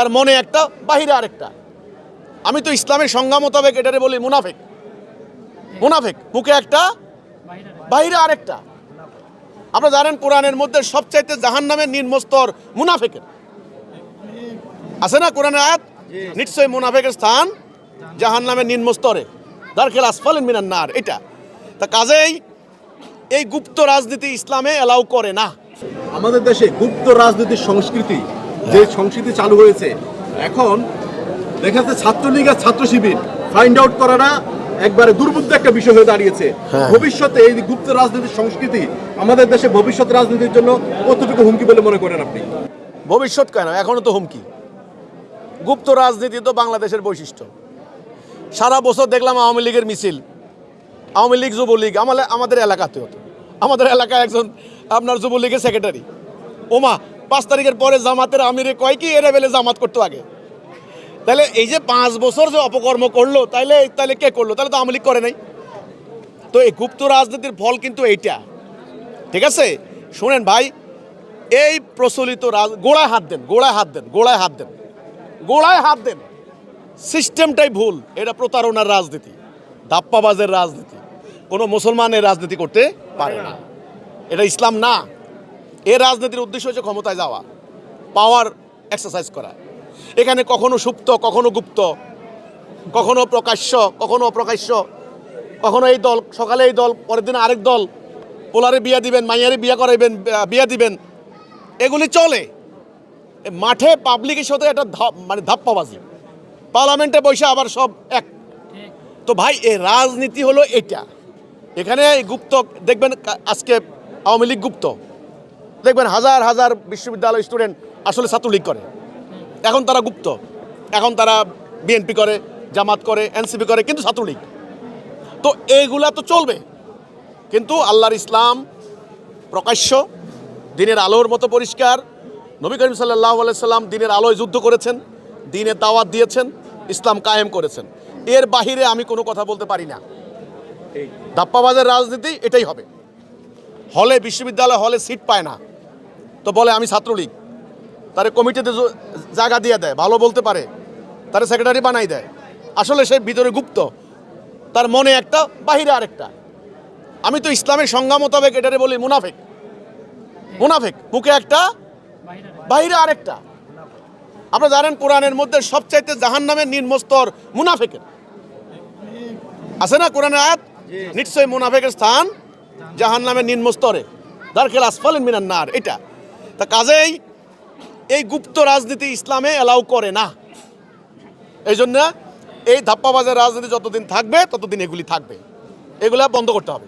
তার মনে একটা, বাহিরে আরেকটা। আমি তো ইসলামের সংজ্ঞা মোতাবেক এটারে বলি মুনাফিক। মুনাফিক মুখে একটা, বাহিরে আরেকটা। আপনারা জানেন কোরআনের মধ্যে সবচাইতে জাহান্নামের নিম্ন স্তর মুনাফিকের আছে না? কোরআনের আয়াত, নিশ্চয়ই মুনাফিকের স্থান জাহান্নামের নিম্ন স্তরে, দারকিল আসফালিন মিনান নার। এটা তা কাজেই এই গুপ্ত রাজনীতি ইসলামে এলাও করে না। আমাদের দেশে গুপ্ত রাজনীতির সংস্কৃতি, যে সংস্কৃতি চালু হয়েছে, এখন দেখা যাচ্ছে ছাত্রলীগ আর ছাত্র শিবির ফাইন্ড আউট করাটা একবারে দুর্বোধ্য একটা বিষয় হয়ে দাঁড়িয়েছে। ভবিষ্যতে এই গুপ্ত রাজনীতির সংস্কৃতি আমাদের দেশে ভবিষ্যৎ রাজনীতির জন্য কতটুকু হুমকি বলে মনে করেন আপনি? ভবিষ্যৎ কেন, এখনো তো হুমকি। গুপ্ত রাজনীতি তো বাংলাদেশের বৈশিষ্ট্য। সারা বছর দেখলাম আওয়ামী লীগের মিছিল, আওয়ামী লীগ যুবলীগ আমাদের এলাকাতে হতো। আমাদের এলাকায় একজন আপনার যুবলীগের সেক্রেটারি, ওমা 5 তারিখের পরে জামাতের আমিরে কয় কি এরা বেলে জামাত করতো আগে। তাহলে এই যে 5 বছর যে অপকর্ম করলো, তাহলে কে করলো? তাহলে তো আওয়ামী লীগ করে নাই। তো এই গুপ্ত রাজনীতির ফল কিন্তু এইটা, ঠিক আছে? শোনেন ভাই, এই প্রচলিত গোড়ায় হাত দেন, গোড়ায় হাত দেন, গোড়ায় হাত দেন, গোড়ায় হাত দেন। সিস্টেমটাই ভুল। এটা প্রতারণার রাজনীতি, ধাপ্পাবাজের রাজনীতি। কোনো মুসলমানের রাজনীতি করতে পারে না। এটা ইসলাম না। এই রাজনীতির উদ্দেশ্য হচ্ছে ক্ষমতায় যাওয়া, পাওয়ার এক্সারসাইজ করা। এখানে কখনো সুপ্ত, কখনো গুপ্ত, কখনো প্রকাশ্য, কখনো অপ্রকাশ্য, কখনো এই দল, সকালে এই দল, পরের দিন আরেক দল, পোলারে বিয়া দিবেন, মাইয়ারে বিয়া করাইবেন, বিয়া দিবেন, এগুলি চলে। মাঠে পাবলিকের সাথে একটা মানে ধাপ্পাবাজি, পার্লামেন্টে বসে আবার সব এক। তো ভাই এই রাজনীতি হলো এটা। এখানে এই গুপ্ত দেখবেন, আজকে আওয়ামী লীগ গুপ্ত, দেখবেন হাজার হাজার বিশ্ববিদ্যালয় স্টুডেন্ট আসলে ছাত্রলীগ করে, এখন তারা গুপ্ত, এখন তারা বিএনপি করে, জামাত করে, এনসিপি করে, কিন্তু ছাত্রলীগ। তো এইগুলা তো চলবে, কিন্তু আল্লাহর ইসলাম প্রকাশ্য, দিনের আলোর মতো পরিষ্কার। নবী করিম সাল্লাল্লাহু আলাইহি সাল্লাম দিনের আলোয় যুদ্ধ করেছেন, দিনের দাওয়াত দিয়েছেন, ইসলাম কায়েম করেছেন। এর বাহিরে আমি কোনো কথা বলতে পারি না। ধাপ্পাবাজের রাজনীতি এটাই হবে। হলে, বিশ্ববিদ্যালয় হলে সিট পায় না, তো বলে আমি ছাত্রলীগ। তারে কমিটিতে জায়গা দিয়ে দেয়, ভালো বলতে পারে, তারে সেক্রেটারি বানাই দেয়। আসলে সে ভিতরে গুপ্ত, তার মনে একটা, বাহিরে আরেকটা। আমি তো ইসলামের সংজ্ঞা মোতাবেক এটারে বলি মুনাফিক। মুনাফিক মুখে একটা, বাহিরে আরেকটা। আপনারা জানেন কোরআনের মধ্যে সবচাইতে জাহান্নামের নিম্ন স্তর মুনাফিকের আছে না? কোরআনের আয়াত, নিশ্চয়ই মুনাফিকের স্থান জাহান্নামের নিম্ন স্তরে, দারকিল আসফালিন মিনান নার। এটা তা কাজেই এই গুপ্ত রাজনীতি ইসলামে এলাও করে না। এই জন্য এই ধাপ্পাবাজের রাজনীতি যতদিন থাকবে ততদিন এগুলি থাকবে, এগুলা বন্ধ করতে হবে।